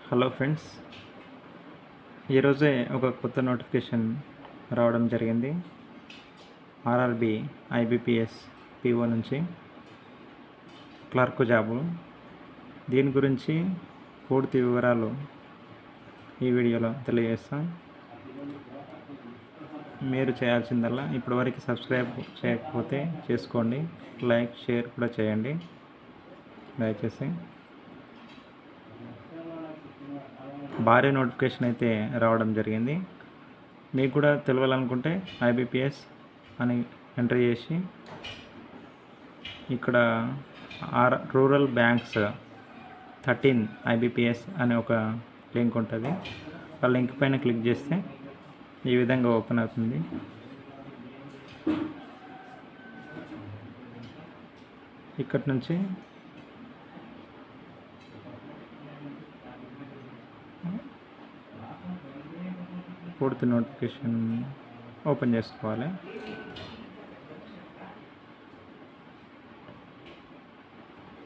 Hello friends, ఈరోజే ఒక కొత్త నోటిఫికేషన్ రావడం జరిగింది. ఆర్ఆర్బి ఐబిపిఎస్ పిఓ నుంచి క్లర్క్ జాబు. దీని గురించి పూర్తి వివరాలు ఈ వీడియోలో తెలియజేస్తాం. మీరు చేయాల్సిందల్లా ఇప్పటివరకు సబ్స్క్రైబ్ చేయకపోతే చేసుకోండి, లైక్ షేర్ కూడా చేయండి దయచేసి. భారీ నోటిఫికేషన్ అయితే రావడం జరిగింది. మీకు కూడా తెలియాలనుకుంటే ఐబిపిఎస్ అని ఎంటర్ చేసి ఇక్కడ రూరల్ బ్యాంక్స్ 13 ఐబిపిఎస్ అనే ఒక లింక్ ఉంటుంది. ఆ లింక్ పైన క్లిక్ చేస్తే ఈ విధంగా ఓపెన్ అవుతుంది. ఇక్కడి నుంచి పూర్తి నోటిఫికేషన్ ఓపెన్ చేసుకోవాలి.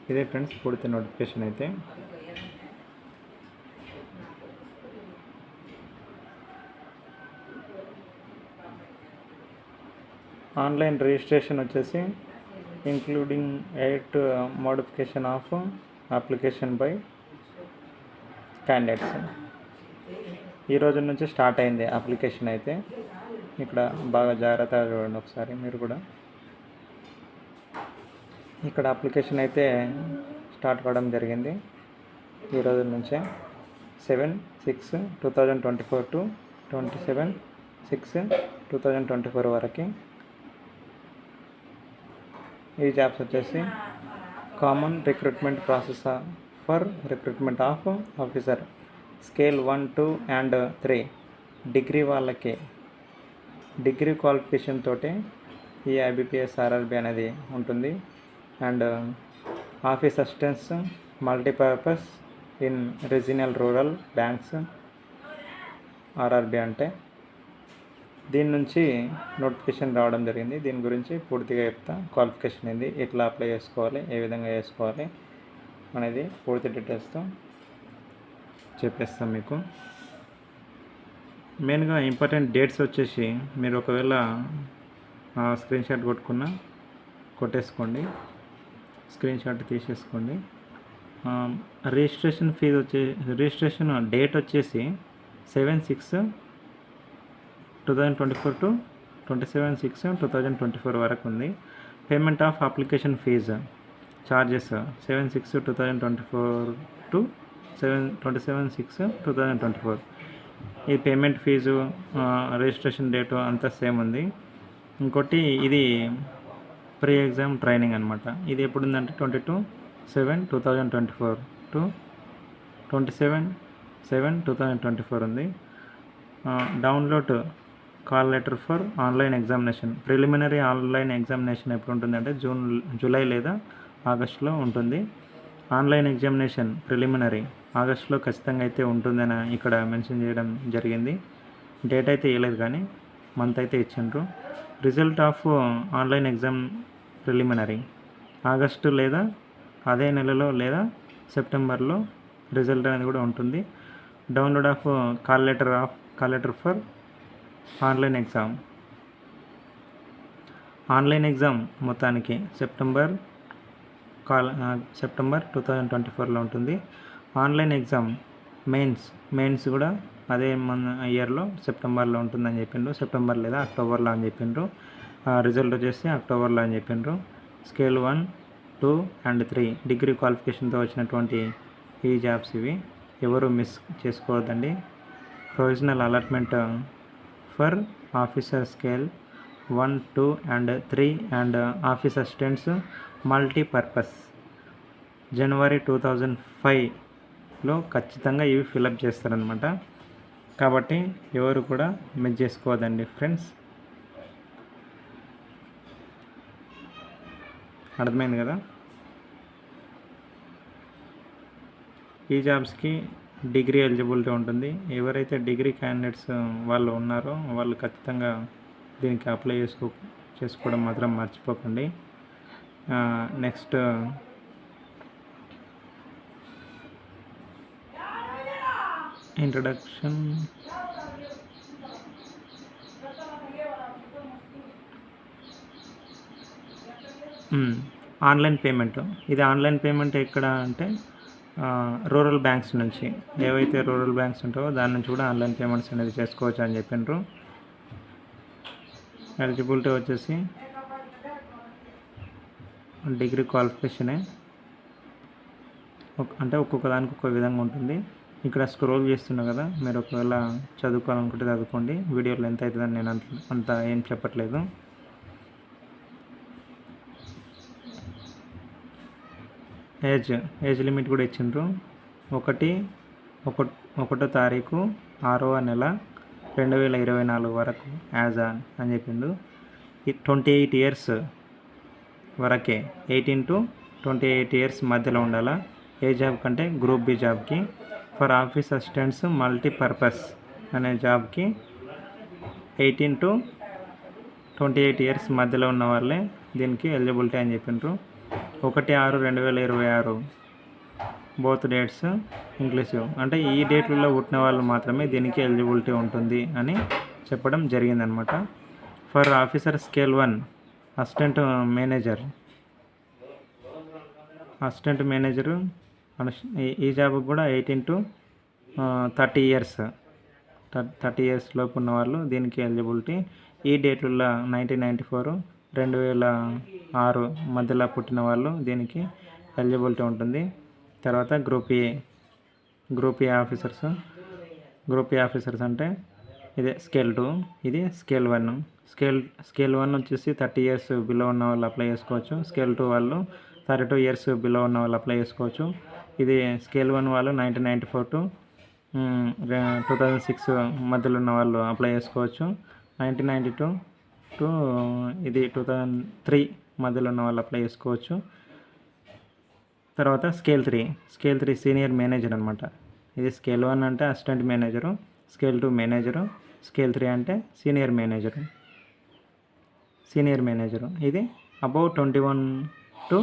ఇదే ఫ్రెండ్స్ పూర్తి నోటిఫికేషన్ అయితే. ఆన్లైన్ రిజిస్ట్రేషన్ వచ్చేసి including 8 modification of application by candidates. ఈ రోజు నుంచి స్టార్ట్ అయింది అప్లికేషన్ అయితే. ఇక్కడ బాగా జాగ్రత్తగా చూడండి ఒకసారి మీరు కూడా. ఇక్కడ అప్లికేషన్ అయితే స్టార్ట్ కావడం జరిగింది ఈ రోజు నుంచే 7/6/2024 టు 27/6/2024 వరకు. ఈ జాబ్స్ వచ్చేసి common recruitment process for recruitment of officer scale 1, 2 and 3 degree వాళ్ళకి డిగ్రీ క్వాలిఫికేషన్ తోటి ఈ ఐబిపిఎస్ ఆర్ఆర్బి అనేది ఉంటుంది. And office assistants multipurpose in regional rural banks RRB అంటే. దీని నుంచి నోటిఫికేషన్ రావడం జరిగింది. దీని గురించి పూర్తిగా చెప్తా. క్వాలిఫికేషన్ ఏంది, ఎట్లా అప్లై చేసుకోవాలి, ఏ విధంగా చేసుకోవాలి అనేది పూర్తి డీటెయిల్స్తో చెప్పేస్తాం మీకు. మెయిన్గా ఇంపార్టెంట్ డేట్స్ వచ్చేసి మీరు ఒకవేళ స్క్రీన్ షాట్ కొట్టేసుకోండి, స్క్రీన్ షాట్ తీసేసుకోండి. రిజిస్ట్రేషన్ డేట్ వచ్చేసి 7/6/2024 టు 27/6/2024 వరకు ఉంది. Payment of application fee charges 7/6/2024 to 27/6/2024. ఈ పేమెంట్ ఫీజు, రిజిస్ట్రేషన్ డేటు అంతా సేమ్ ఉంది. ఇంకోటి ఇది ప్రీ ఎగ్జామ్ ట్రైనింగ్ అనమాట. ఇది ఎప్పుడు ఉందంటే 22/7/2024 టు 27/7/2024 ఉంది. Download call letter for online examination. Preliminary online examination ఎప్పుడు ఉంటుందంటే జూలై లేదా ఆగస్టులో ఉంటుంది. ఆన్లైన్ ఎగ్జామినేషన్ ప్రిలిమినరీ ఆగస్టులో ఖచ్చితంగా అయితే ఉంటుందని ఇక్కడ మెన్షన్ చేయడం జరిగింది. డేట్ అయితే ఇవ్వలేదు కానీ మంత్ అయితే ఇచ్చిండ్రు. Result of online exam preliminary August లేదా అదే నెలలో లేదా సెప్టెంబర్లో రిజల్ట్ అనేది కూడా ఉంటుంది. Download of call letter for online exam. Online exam మొత్తానికి సెప్టెంబర్ 2024లో ఉంటుంది. ఆన్లైన్ ఎగ్జామ్ మెయిన్స్ కూడా అదే మన ఇయర్లో సెప్టెంబర్లో ఉంటుందని చెప్పిండ్రు. సెప్టెంబర్ లేదా అక్టోబర్లో అని చెప్పిండ్రు. రిజల్ట్ వచ్చేసి అక్టోబర్లో అని చెప్పిండ్రు. స్కేల్ 1, 2 and 3 డిగ్రీ క్వాలిఫికేషన్తో వచ్చినటువంటి ఈ జాబ్స్ ఇవి. ఎవరు మిస్ చేసుకోవద్దండి. Provisional allotment for officer scale 1, 2 and 3 and office assistants multipurpose జనవరి 2005లో ఖచ్చితంగా ఇవి ఫిలప్ చేస్తారనమాట. కాబట్టి ఎవరు కూడా మిస్ చేసుకోవద్దండి ఫ్రెండ్స్. అర్థమైంది కదా. ఈ జాబ్స్కి డిగ్రీ ఎలిజిబిలిటీ ఉంటుంది. ఎవరైతే డిగ్రీ క్యాండిడేట్స్ వాళ్ళు ఉన్నారో వాళ్ళు ఖచ్చితంగా దీనికి అప్లై చేసుకోవడం మాత్రం మర్చిపోకండి. Next introduction online payment. ఇది ఆన్లైన్ పేమెంట్ ఎక్కడ అంటే రూరల్ బ్యాంక్స్ నుంచి, ఏవైతే రూరల్ బ్యాంక్స్ ఉంటావో దాని నుంచి కూడా ఆన్లైన్ పేమెంట్స్ అనేది చేసుకోవచ్చు అని చెప్పిండ్రు. ఎలిజిబిలిటీ వచ్చేసి డిగ్రీ క్వాలిఫికేషనే, అంటే ఒక్కొక్క దానికి ఒక్కొక్క విధంగా ఉంటుంది. ఇక్కడ స్క్రోల్ చేస్తున్నా కదా, మీరు ఒకవేళ చదువుకోవాలనుకుంటే చదువుకోండి. వీడియోలో ఎంత అవుతుందని నేను అంత ఏం చెప్పట్లేదు. ఏజ్ లిమిట్ కూడా ఇచ్చిండ్రు. 1వ తారీఖు 6వ నెల 2024 వరకు యాజ్ అని చెప్పిండు. 28 ఇయర్స్ వరకే, 18 to 28 ఇయర్స్ మధ్యలో ఉండాలా. ఏ జాబ్ కంటే గ్రూప్ బి జాబ్కి. ఫర్ ఆఫీస్ అసిస్టెంట్స్ మల్టీపర్పస్ అనే జాబ్కి 18 to 28 ఇయర్స్ మధ్యలో ఉన్న వాళ్ళే దీనికి ఎలిజిబిలిటీ అని చెప్పిండ్రు. 1/6/2026 బోత్ డేట్స్ ఇంక్లూసివ్, అంటే ఈ డేట్లలో పుట్టిన వాళ్ళు మాత్రమే దీనికి ఎలిజిబిలిటీ ఉంటుంది అని చెప్పడం జరిగిందనమాట. For officer scale 1 assistant manager ఈ జాబ్కి కూడా 18 to 30 ఇయర్స్, 30 ఇయర్స్ లోపు ఉన్న వాళ్ళు దీనికి ఎలిజిబిలిటీ. ఈ డేట్లలో 1994, 2006 మధ్యలో పుట్టిన వాళ్ళు దీనికి ఎలిజిబిలిటీ ఉంటుంది. తర్వాత group A officers. Group A officers అంటే ఇదే స్కేల్ 2, ఇది స్కేల్ 1. స్కేల్ 1 వచ్చేసి 30 ఇయర్స్ బిలో ఉన్న వాళ్ళు అప్లై చేసుకోవచ్చు. స్కేల్ 2 వాళ్ళు 32 ఇయర్స్ బిలో ఉన్న వాళ్ళు అప్లై చేసుకోవచ్చు. ఇది స్కేల్ 1 వాళ్ళు 1994 to 2006 మధ్యలో ఉన్న వాళ్ళు అప్లై చేసుకోవచ్చు. 1992 to ఇది 2003 మధ్యలో ఉన్న వాళ్ళు అప్లై చేసుకోవచ్చు. తర్వాత స్కేల్ 3 సీనియర్ మేనేజర్ అనమాట. ఇది స్కేల్ 1 అంటే assistant manager, scale 2 manager, scale 3 అంటే సీనియర్ మేనేజరు. ఇది అబౌవ్ 21 to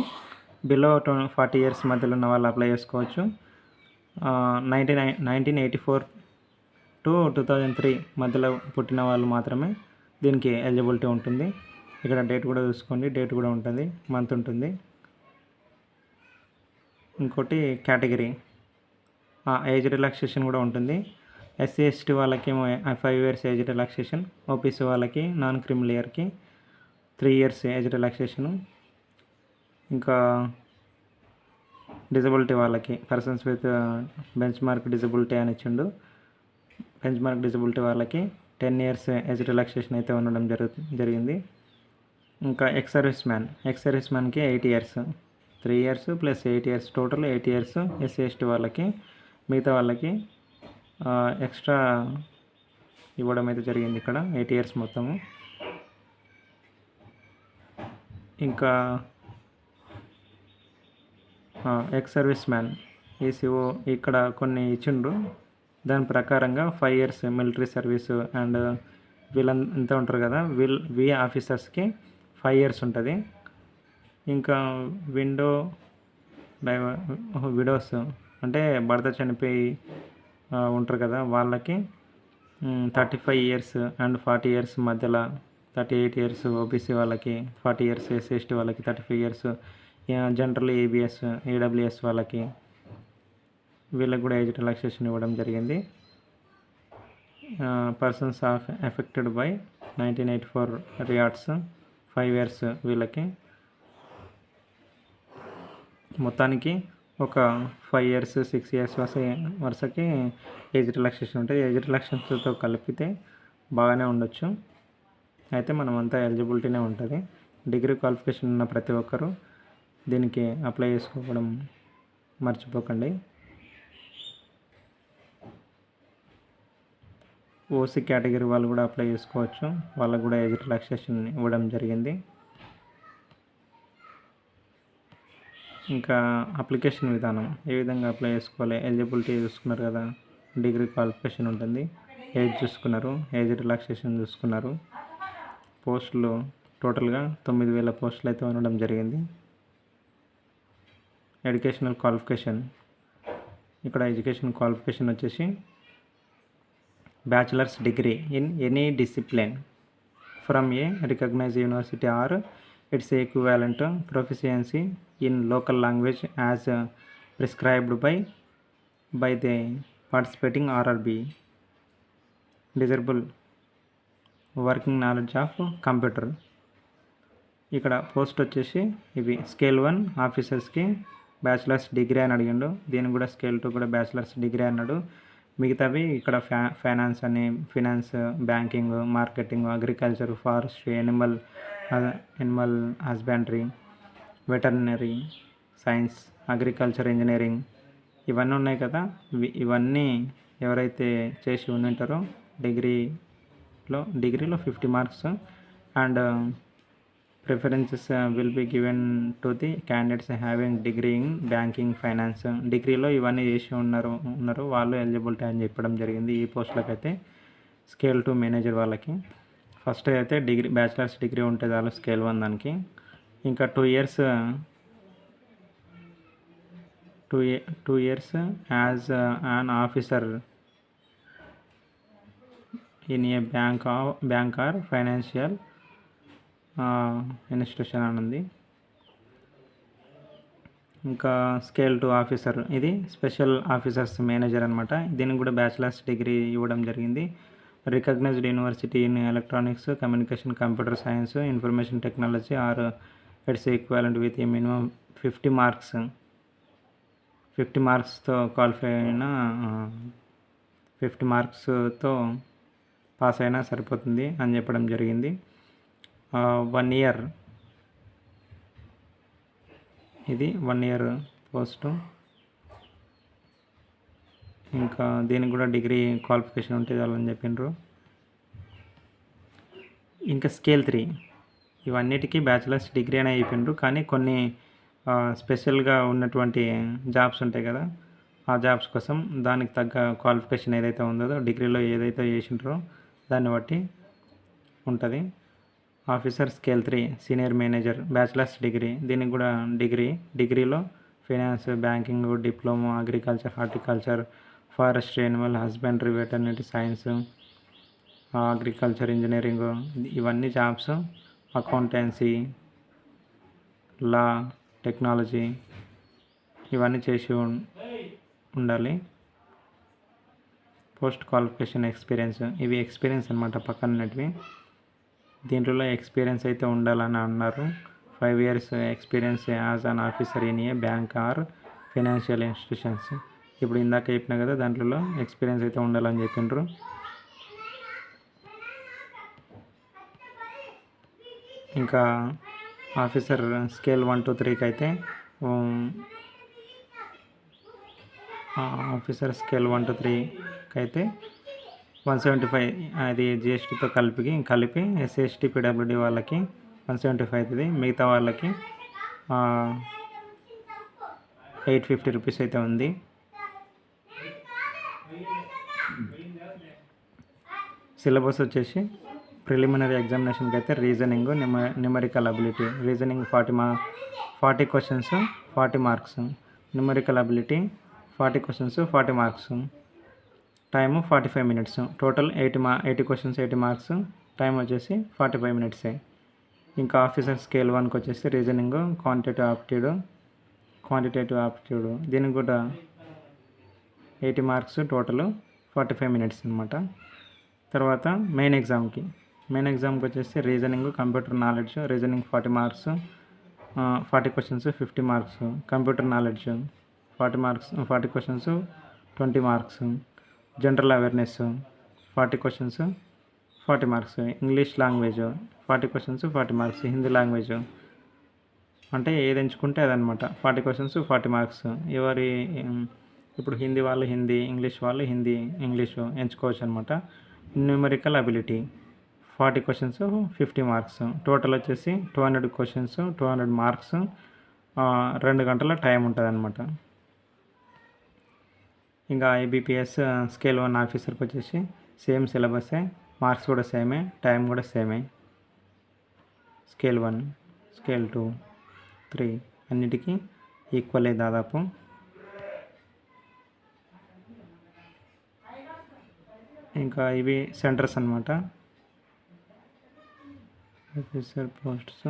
బిలో 40 ఇయర్స్ మధ్యలో ఉన్న వాళ్ళు అప్లై చేసుకోవచ్చు. 1984 to 2003 మధ్యలో పుట్టిన వాళ్ళు మాత్రమే దీనికి ఎలిజిబిలిటీ ఉంటుంది. ఇక్కడ డేట్ కూడా చూసుకోండి, డేట్ కూడా ఉంటుంది, మంత్ ఉంటుంది. ఇంకోటి కేటగిరీ ఏజ్ రిలాక్సేషన్ కూడా ఉంటుంది. ఎస్సీ ఎస్టీ వాళ్ళకి 5 ఇయర్స్ ఏజ్ రిలాక్సేషన్, ఓపీసీ వాళ్ళకి నాన్ క్రిమినల్ ఇయర్కి 3 ఇయర్స్ ఏజ్ రిలాక్సేషను. ఇంకా డిజబిలిటీ వాళ్ళకి persons with bench mark disability అని ఇచ్చిండు. బెంచ్ మార్క్ డిజబిలిటీ వాళ్ళకి 10 ఇయర్స్ ఏజ్ రిలాక్సేషన్ అయితే ఉండడం జరిగింది. ఇంకా ఎక్స్ సర్వీస్ మ్యాన్కి 8 years, 3 years plus 8 years, total 8 years SC ST వాళ్ళకి. మిగతా వాళ్ళకి ఎక్స్ట్రా ఇవ్వడం అయితే జరిగింది ఇక్కడ, 8 ఇయర్స్ మొత్తము. ఇంకా ఎక్స్ సర్వీస్ మ్యాన్ ఈసీఓ ఇక్కడ కొన్ని ఇచ్చిండ్రు. దాని ప్రకారంగా 5 ఇయర్స్ మిలిటరీ సర్వీసు అండ్ వీళ్ళంతా ఉంటారు కదా, వి ఆఫీసర్స్కి 5 ఇయర్స్ ఉంటుంది. ఇంకా విడోస్ అంటే భర్త చనిపోయి ఉంటారు కదా, వాళ్ళకి 35 ఇయర్స్ అండ్ 40 ఇయర్స్ మధ్యలో, 38 ఇయర్స్ ఓబీసీ వాళ్ళకి, 40 ఇయర్స్ ఎస్సీ ఎస్టీ వాళ్ళకి, 35 ఇయర్స్ జనరల్ ఏబిఎస్ ఏడబ్ల్యూఎస్ వాళ్ళకి, వీళ్ళకి కూడా ఏజ్ రిలాక్సేషన్ ఇవ్వడం జరిగింది. Persons affected by 1984 riots 5 years వీళ్ళకి. మొత్తానికి ఒక 5 ఇయర్స్ 6 ఇయర్స్ వరుసకి ఏజ్ రిలాక్సేషన్ ఉంటుంది. ఏజ్ రిలాక్సేషన్తో కలిపితే బాగానే ఉండొచ్చు. అయితే మనమంతా ఎలిజిబిలిటీనే ఉంటుంది. డిగ్రీ క్వాలిఫికేషన్ ఉన్న ప్రతి ఒక్కరూ దీనికి అప్లై చేసుకోవడం మర్చిపోకండి. ఓసీ కేటగిరీ వాళ్ళు కూడా అప్లై చేసుకోవచ్చు, వాళ్ళకు కూడా ఏజ్ రిలాక్సేషన్ ఇవ్వడం జరిగింది. ఇంకా అప్లికేషన్ విధానం ఏ విధంగా అప్లై చేసుకోవాలి, ఎలిజిబిలిటీ చూసుకున్నారు కదా, డిగ్రీ క్వాలిఫికేషన్ ఉంటుంది, ఏజ్ చూసుకున్నారు, ఏజ్ రిలాక్సేషన్ చూసుకున్నారు. పోస్టులు టోటల్గా 9,000 పోస్టులు అయితే ఉండడం జరిగింది. ఎడ్యుకేషనల్ క్వాలిఫికేషన్, ఇక్కడ ఎడ్యుకేషన్ క్వాలిఫికేషన్ వచ్చేసి bachelors degree in any discipline from a recognized university or its equivalent proficiency in local language as prescribed by the participating RRB desirable working knowledge of computer. ఇక్కడ post వచ్చేసి ఇవి scale 1 ఆఫీసర్స్కి bachelors degree అని అడిగిండు. దీనికి కూడా scale 2 కూడా bachelors degree అన్నాడు. మిగతావి ఇక్కడ finance, banking, marketing, agriculture, forestry, animal husbandry, veterinary science, agriculture, engineering ఇవన్నీ ఉన్నాయి కదా. ఇవన్నీ ఎవరైతే చేసి ఉంటారో డిగ్రీలో 50 marks and preferences will be given to the candidates having degree in banking, finance. డిగ్రీలో ఇవన్నీ చేసి ఉన్నారు వాళ్ళు ఎలిజిబిలిటీ అని చెప్పడం జరిగింది. ఈ పోస్టులకు అయితే స్కేల్ 2 మేనేజర్ వాళ్ళకి ఫస్ట్ అయితే బ్యాచిలర్స్ డిగ్రీ ఉంటుంది వాళ్ళు స్కేల్ 1 దానికి. ఇంకా 2 years as an officer in a bank or financial institution అని ఉంది. ఇంకా స్కేల్ 2 ఆఫీసర్ ఇది స్పెషల్ ఆఫీసర్స్ మేనేజర్ అనమాట. దీనికి కూడా బ్యాచిలర్స్ డిగ్రీ ఇవ్వడం జరిగింది. Recognised university in electronics, communication, computer science, information technology or its equivalent with minimum 50 marks. 50 మార్క్స్తో క్వాలిఫై అయిన 50 మార్క్స్తో పాస్ అయినా సరిపోతుంది అని చెప్పడం జరిగింది. 1 year ఇది 1 year పోస్టు. ఇంకా దీనికి కూడా డిగ్రీ క్వాలిఫికేషన్ ఉంటే చాలని చెప్పిండ్రు. ఇంకా స్కేల్ 3 ఇవన్నిటికీ బ్యాచిలర్స్ డిగ్రీ అనే అయిపోయిండ్రు. కానీ కొన్ని స్పెషల్గా ఉన్నటువంటి జాబ్స్ ఉంటాయి కదా, ఆ జాబ్స్ కోసం దానికి తగ్గ క్వాలిఫికేషన్ ఏదైతే ఉందో డిగ్రీలో ఏదైతే చేసిండ్రో దాన్ని బట్టి ఉంటుంది. Officer scale 3 senior manager bachelors degree. దీనికి కూడా డిగ్రీలో finance, banking, diploma, agriculture, horticulture, forestry, animal husbandry, veterinary science, agriculture, engineering ఇవన్నీ జాబ్స్. అకౌంటెన్సీ, లా, టెక్నాలజీ ఇవన్నీ చేసి ఉండాలి. పోస్ట్ క్వాలిఫికేషన్ ఎక్స్పీరియన్స్ ఇవి ఎక్స్పీరియన్స్ అనమాట పక్కనటివి. దీంట్లో ఎక్స్పీరియన్స్ అయితే ఉండాలని అన్నారు. 5 years experience as an officer in a bank or financial institutions. ఇప్పుడు ఇందాక చెప్పినా కదా దాంట్లో ఎక్స్పీరియన్స్ అయితే ఉండాలని చెప్పిండ్రు. ఇంకా ఆఫీసర్ స్కేల్ 1 to 3కి అయితే ఆఫీసర్ స్కేల్ 1 to 3కి అయితే 175 అది జిఎస్టీతో కలిపి ఎస్సీ, ఎస్టీ, పీడబ్ల్యూడీ వాళ్ళకి 175 అవుతుంది. మిగతా వాళ్ళకి 850 రూపీస్ అయితే ఉంది. సిలబస్ వచ్చేసి ప్రిలిమినరీ ఎగ్జామినేషన్కి అయితే reasoning, numerical ability. Reasoning 40 questions 40 marks, numerical ability 40 questions 40 marks, time 45 minutes. Total 80 questions 80 marks, time వచ్చేసి 45 minutes. ఇంకా ఆఫీసర్ స్కేల్ 1కి వచ్చేసి రీజనింగ్, క్వాంటిటేటివ్ ఆప్టిట్యూడ్ దీనికి కూడా 80 మార్క్స్, టోటల్ 45 minutes అనమాట. తర్వాత మెయిన్ ఎగ్జామ్కి వచ్చేసి reasoning, computer knowledge. Reasoning 40 marks, 40 questions 50 marks, computer knowledge 40 questions 20 marks, general awareness 40 questions 40 marks, English language 40 questions 40 marks, Hindi language అంటే ఏది ఎంచుకుంటే అదనమాట 40 questions 40 మార్క్స్. ఇప్పుడు హిందీ వాళ్ళు హిందీ, ఇంగ్లీష్ వాళ్ళు ఇంగ్లీషు ఎంచుకోవచ్చు అనమాట. Numerical ability 40 questions 50 marks, total వచ్చేసి 200 questions 200 మార్క్స్, 2 గంటల టైం ఉంటుంది అనమాట. ఇంకా ఐబీపీఎస్ స్కేల్ 1 ఆఫీసర్కి వచ్చేసి సేమ్ సిలబసే, మార్క్స్ కూడా సేమే, టైం కూడా సేమే. స్కేల్ 1, స్కేల్ 2, 3 అన్నిటికీ ఈక్వలే దాదాపు. ఇంకా ఇవి సెంటర్స్ అనమాట. ఆఫీసర్ పోస్ట్స్,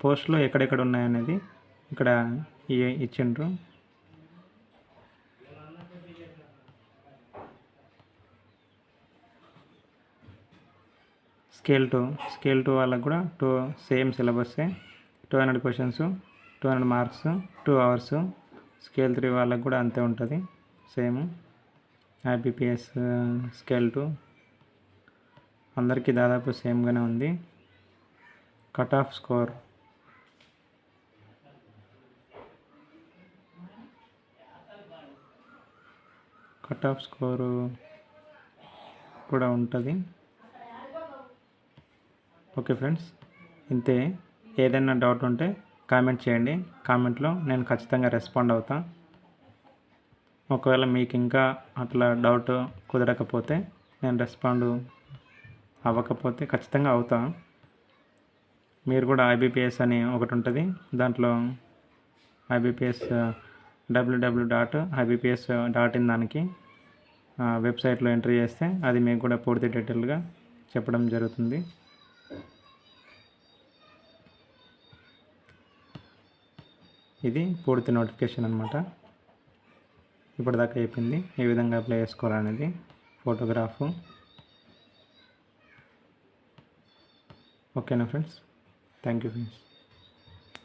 పోస్టులు ఎక్కడెక్కడ ఉన్నాయనేది ఇక్కడ ఇచ్చిండ్రు. స్కేల్ 2 వాళ్ళకు కూడా సేమ్ సిలబస్సే, 200 క్వశ్చన్స్, 200 మార్క్స్, 2 అవర్స్. స్కేల్ 3 వాళ్ళకు కూడా అంతే ఉంటుంది, సేమ్. IBPS స్కేల్ 2 అందరికీ దాదాపు సేమ్గానే ఉంది. కట్ ఆఫ్ స్కోరు కూడా ఉంటుంది. ఓకే ఫ్రెండ్స్, ఇంతే. ఏదైనా డౌట్ ఉంటే కామెంట్ చేయండి. కామెంట్లో నేను ఖచ్చితంగా రెస్పాండ్ అవుతా. ఒకవేళ మీకు ఇంకా అట్లా డౌట్ కుదరకపోతే, నేను రెస్పాండ్ అవ్వకపోతే ఖచ్చితంగా అవుతా. మీరు కూడా IBPS అని ఒకటి ఉంటుంది, దాంట్లో IBPS www.ibps.in దానికి వెబ్సైట్లో ఎంట్రీ చేస్తే అది మీకు కూడా పూర్తి డీటెయిల్గా చెప్పడం జరుగుతుంది. ఇది పూర్తి నోటిఫికేషన్ అనమాట. ఇప్పటిదాకా అయిపోయింది ఏ విధంగా అప్లై చేసుకోవాలనేది. ఫోటోగ్రాఫ్. ఓకేనా ఫ్రెండ్స్, థ్యాంక్ యూ ఫ్రెండ్స్.